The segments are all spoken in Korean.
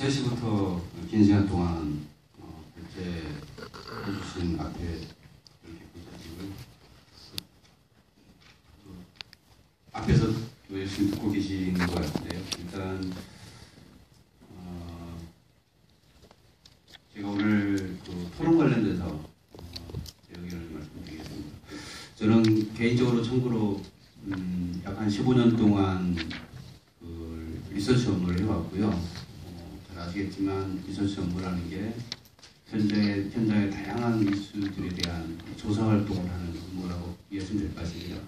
3시부터 긴 시간 동안 결제해 주신 앞에 이렇게 감사드리고요. 앞에서 열심히 듣고 계신 것 같은데요. 일단 제가 오늘 그 토론 관련돼서 제 의견을 말씀드리겠습니다. 저는 개인적으로 참고로 약 한 15년 동안 그 리서치 업무를 해왔고요. 잘 아시겠지만 리서치 업무라는 게 현장의 다양한 이슈들에 대한 조사 활동을 하는 업무라고 이해하시면 될 것 같습니다.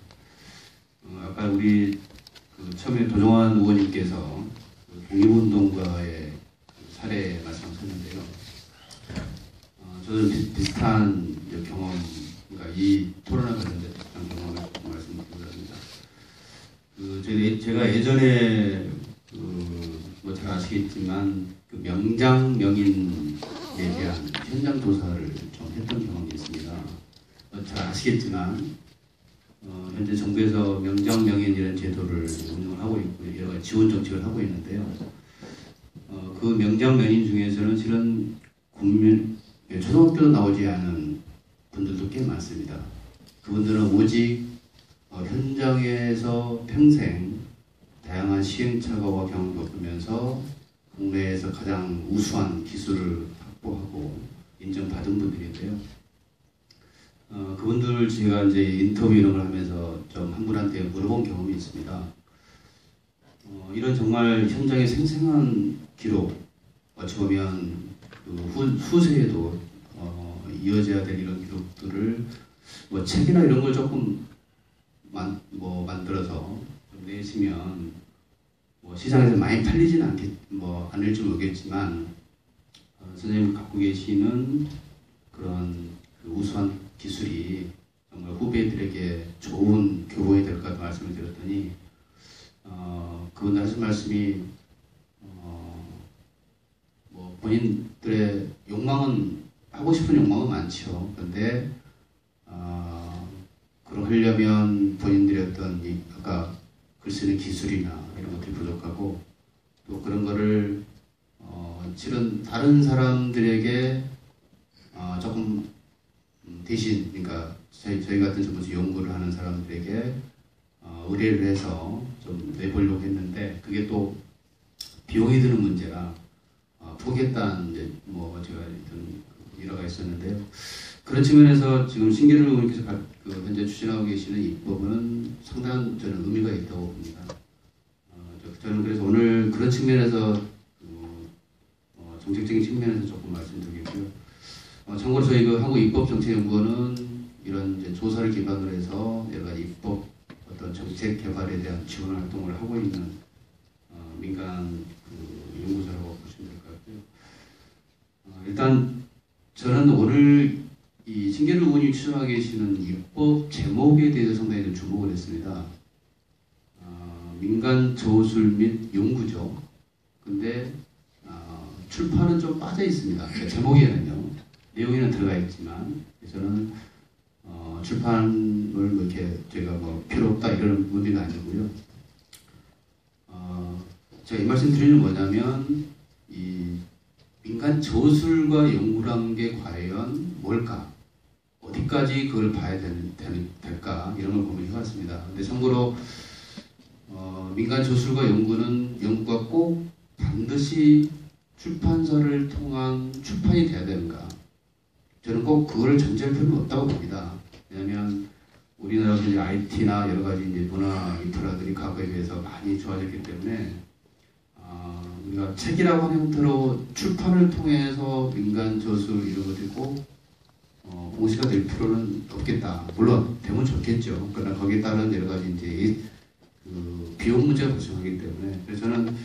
아까 우리 그 처음에 도종환 의원님께서 그 독립운동가의 사례 말씀하셨는데요. 저는 비슷한 경험, 그러니까 이 토론과 관련된 비슷한 경험을 말씀드리려고 합니다. 제가 예전에 뭐 잘 아시겠지만 그 명장 명인에 대한 현장 조사를 좀 했던 경험이 있습니다. 잘 아시겠지만 현재 정부에서 명장 명인이라는 제도를 운영을 하고 있고 여러 가지 지원 정책을 하고 있는데요. 그 명장 명인 중에서는 실은 국민 초등학교도 나오지 않은 분들도 꽤 많습니다. 그분들은 오직 현장에서 평생 다양한 시행착오와 경험을 겪으면서 국내에서 가장 우수한 기술을 확보하고 인정받은 분들인데요. 그분들 제가 이제 인터뷰 이런 걸 하면서 좀 한 분한테 물어본 경험이 있습니다. 이런 정말 현장의 생생한 기록, 어찌 보면 그 후세에도 이어져야 될 이런 기록들을 뭐 책이나 이런 걸 조금 만들어서 좀 내시면 뭐 시장에서 많이 팔리지는 않을지 모르겠지만 선생님이 갖고 계시는 그런 그 우수한 기술이 정말 후배들에게 좋은 교보가 될 것 같다고 말씀을 드렸더니 그분 하신 말씀이 뭐 본인들의 욕망은 하고 싶은 욕망은 많죠. 그런데 그걸 하려면 본인들의 어떤 아까 글 쓰는 기술이나 이런 것들이 부족하고 또 그런 거를 실은 다른 사람들에게 조금 대신 그러니까 저희 같은 전문서 연구를 하는 사람들에게 의뢰를 해서 좀 내보려고 했는데 그게 또 비용이 드는 문제라 포기했다는 이제 뭐 제가 일단 일화가 있었는데요. 그런 측면에서 지금 신기루 의원님께서 현재 추진하고 계시는 입법은 상당한 저는 의미가 있다고 봅니다. 저는 그래서 오늘 그런 측면에서 정책적인 측면에서 조금 말씀드리겠고요. 참고로 저희 그 한국입법정책연구원은 이런 이제 조사를 기반으로 해서 여러 가지 입법 어떤 정책 개발에 대한 지원 활동을 하고 있는 민간 연구소라고 보시면 될 것 같고요. 일단 저는 오늘 이 신기루 의원이 추진하고 계시는 입법 제목에 대해서 상당히 좀 주목을 했습니다. 민간 저술 및 연구죠. 근데 출판은 좀 빠져 있습니다. 그러니까 제목에는요. 내용에는 들어가 있지만 저는 출판을 뭐 이렇게 제가 뭐 필요 없다 이런 의미가 아니고요. 제가 이 말씀 드리는 뭐냐면 이 민간 저술과 연구라는 게 과연 뭘까? 어디까지 그걸 봐야 될까? 이런 걸 고민해 봤습니다. 근데 참고로 민간 저술과 연구가 꼭 반드시 출판사를 통한 출판이 돼야 되는가? 저는 꼭 그걸 전제할 필요는 없다고 봅니다. 왜냐하면 우리나라에서 이제 IT나 여러 가지 이제 문화 인프라들이 과거에 비해서 많이 좋아졌기 때문에 우리가 책이라고 하는 형태로 출판을 통해서 민간 저술 이런 것들이 꼭 공시가 될 필요는 없겠다. 물론 되면 좋겠죠. 그러나 거기에 따른 여러 가지 이제 그 비용 문제가 발생하기 때문에 그래서 저는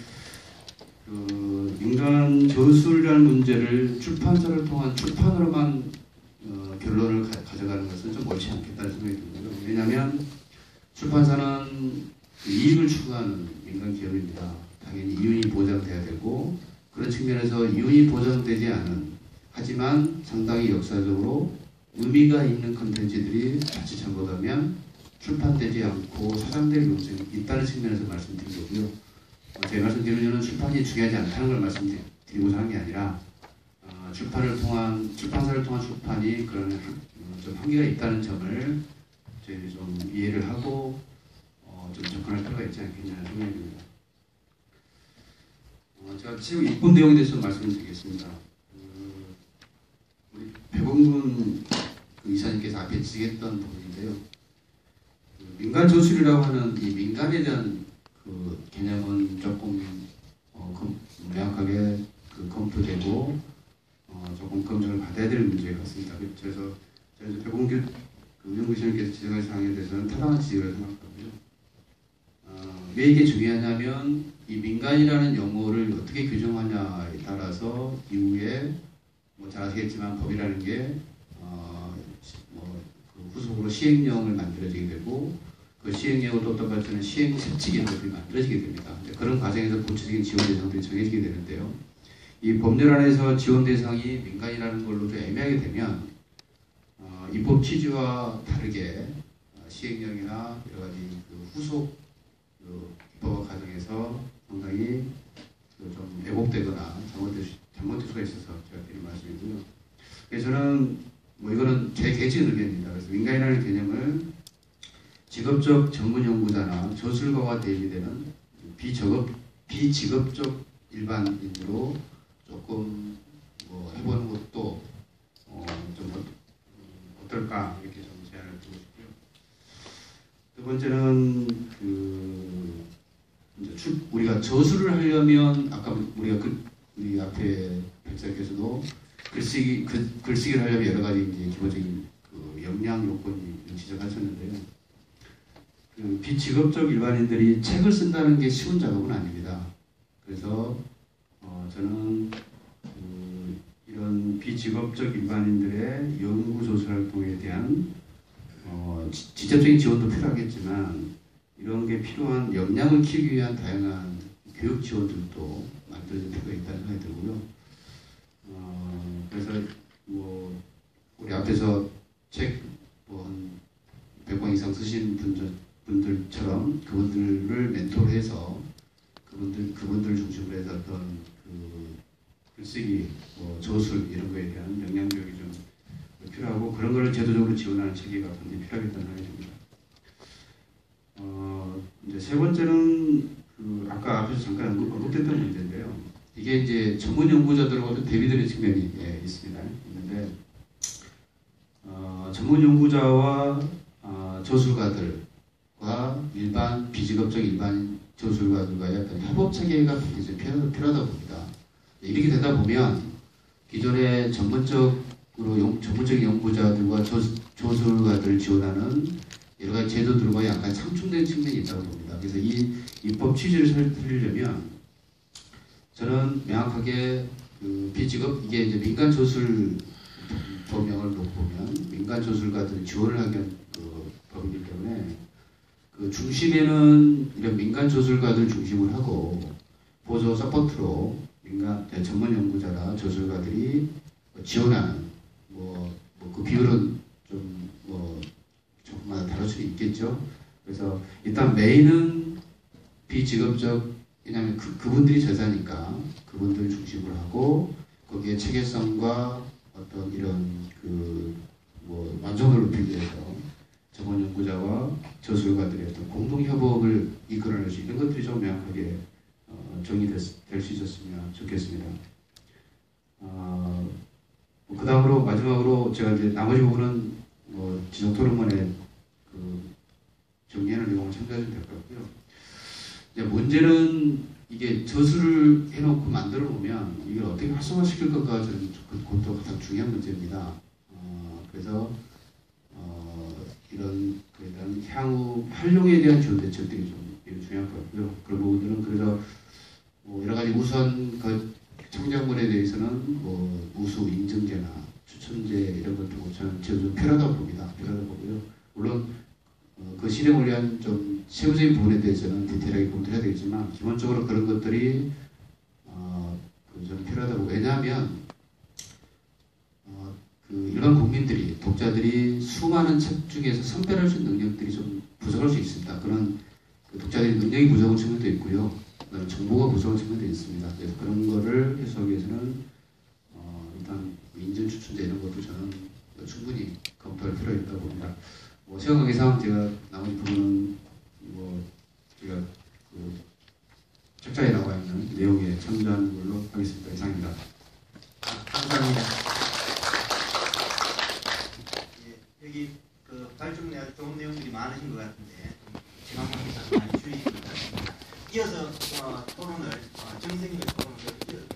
그 민간 저술이라는 문제를 출판사를 통한 출판으로만 결론을 가져가는 것은 좀 옳지 않겠다는 생각이 듭니다. 왜냐하면 출판사는 이익을 추구하는 민간 기업입니다. 당연히 이윤이 보장돼야 되고 그런 측면에서 이윤이 보장되지 않은 하지만 상당히 역사적으로 의미가 있는 컨텐츠들이 자칫 잘못하면 출판되지 않고 사장될 가능성이 있다는 측면에서 말씀드린 거고요. 제가 말씀드리는 출판이 중요하지 않다는 걸 말씀드린 드리고자 하는 게 아니라 출판사를 통한 출판이 그런 좀 한계가 있다는 점을 저희들이 좀 이해를 하고 좀 접근할 필요가 있지 않겠냐 하는 생각입니다. 제가 최후 입법 내용에 대해서 말씀을 드리겠습니다. 우리 백원군 이사님께서 앞에 지적했던 부분인데요. 민간 조술이라고 하는 이 민간에 대한 그 개념은 조금 명확하게 검토되고 조금 검증을 받아야 될 문제 같습니다. 그래서 저희 백원규 연구위원님께서 지적한 사항에 대해서는 타당한 지적을 생각하고요. 왜 이게 중요하냐면 이 민간이라는 용어를 어떻게 규정하냐에 따라서 이후에 잘 아시겠지만 법이라는 게 그 후속으로 시행령을 만들어지게 되고 그 시행령을 또 똑같은 시행규칙 이런 것들이 만들어지게 됩니다. 그런 과정에서 구체적인 지원 대상들이 정해지게 되는데요. 이 법률안에서 지원 대상이 민간이라는 걸로 좀 애매하게 되면 입법 취지와 다르게 시행령이나 여러 가지 그 후속 입법 과정에서 상당히 좀 왜곡되거나 잘못될 수가 있어서 제가 드린 말씀이고요. 그래서 저는 이거는 제 개인적인 의견입니다. 그래서 민간이라는 개념을 직업적 전문 연구자나 저술가와 대비되는 비직업적 일반인으로 조금 해보는 것도 좀 어떨까 이렇게 좀 제안을 드리고 싶고요. 두 번째는 이제 우리가 저술을 하려면 아까 우리 앞에 백사께서도 글쓰기를 하려면 여러 가지 이제 기본적인 그 역량 요건이 지적하셨는데요. 비직업적 일반인들이 책을 쓴다는 게 쉬운 작업은 아닙니다. 그래서 저는 이런 비직업적 일반인들의 연구조사 활동에 대한 직접적인 지원도 필요하겠지만 이런 게 필요한 역량을 키우기 위한 다양한 교육 지원들도 만들어질 필요가 있다는 생각이 들고요. 그래서 우리 앞에서 책 한 100권 이상 쓰신 분들처럼 그분들을 멘토로해서 그분들 중심으로 해서 어떤 글쓰기, 저술 이런 거에 대한 역량 교육이 좀 필요하고 그런 거를 제도적으로 지원하는 체계가 굉장히 필요하겠다는 생각이 듭니다. 이제 세 번째는 아까 앞에서 잠깐 언급됐던 문제인데요. 이게 이제 전문 연구자들하고도 대비되는 측면이 있습니다. 있는데 전문 연구자와 저술가들과 일반 비직업적 일반 저술가들과의 어떤 협업 체계가 굉장히 필요하다고 봅니다. 이렇게 되다 보면 기존의 전문적인 연구자들과 저술가들을 지원하는 여러 가지 제도들과 약간 상충된 측면이 있다고 봅니다. 그래서 이 입법 취지를 살리려면 저는 명확하게 이게 이제 민간 저술 법령을 놓고 보면 민간 저술가들을 지원을 하기 위한 법이기 때문에 그 중심에는 이런 민간 저술가들 중심을 하고 보조 서포트로 민간 전문 연구자나 저술가들이 지원하는 그 비율은 좀 조금마다 다를 수 있겠죠. 그래서 일단 메인은 비직업적 왜냐하면 그분들이 제자니까 그분들 중심으로 하고 거기에 체계성과 어떤 이런 완성도를 높이기 위해서 전문 연구자와 저술가들의 어떤 공동 협업을 이끌어낼 수 있는 것들이 좀 명확하게 정의될 수 있었으면 좋겠습니다. 그 다음으로 마지막으로 제가 이제 나머지 부분은 지정 토론문에 정리하는 내용을 참조하시면 될 것 같고요. 이제 문제는 이게 저술을 해놓고 만들어 보면 이걸 어떻게 활성화시킬 것가 저는 그것도 가장 중요한 문제입니다. 그래서 이런 향후 활용에 대한 지원 대책들이 좀 중요할 것 같고요. 그런 부분들은 그래서 여러 가지 우수한 청작물에 대해서는 우수 인증제나 추천제 이런 것도 저는 좀 필요하다고 봅니다. 필요하다고 보고요. 물론 그 실행을 위한 좀 세부적인 부분에 대해서는 디테일하게 검토해야 되겠지만 기본적으로 그런 것들이 좀 필요하다고. 왜냐하면 일반 국민들이 독자들이 수많은 책 중에서 선별할 수 있는 능력들이 좀 부족할 수 있습니다. 그런 독자들의 능력이 부족한 측면도 있고요. 그다음에 정보가 부족한 측면도 있습니다. 그래서 그런 거를 해소하기 위해서는 일단 인증 추천제 이런 것도 저는 충분히 검토할 필요가 있다고 봅니다. 생각하기상 제가 나머지 부분은 제가 그 책자에 나와 있는 내용에 참조하는 걸로 하겠습니다. 이상입니다. 감사합니다. 예, 여기 그 발중 내가 좋은 내용들이 많으신 것 같은데 지방방에서 많이 주의 부탁드립니다. 이어서 토론을 정생을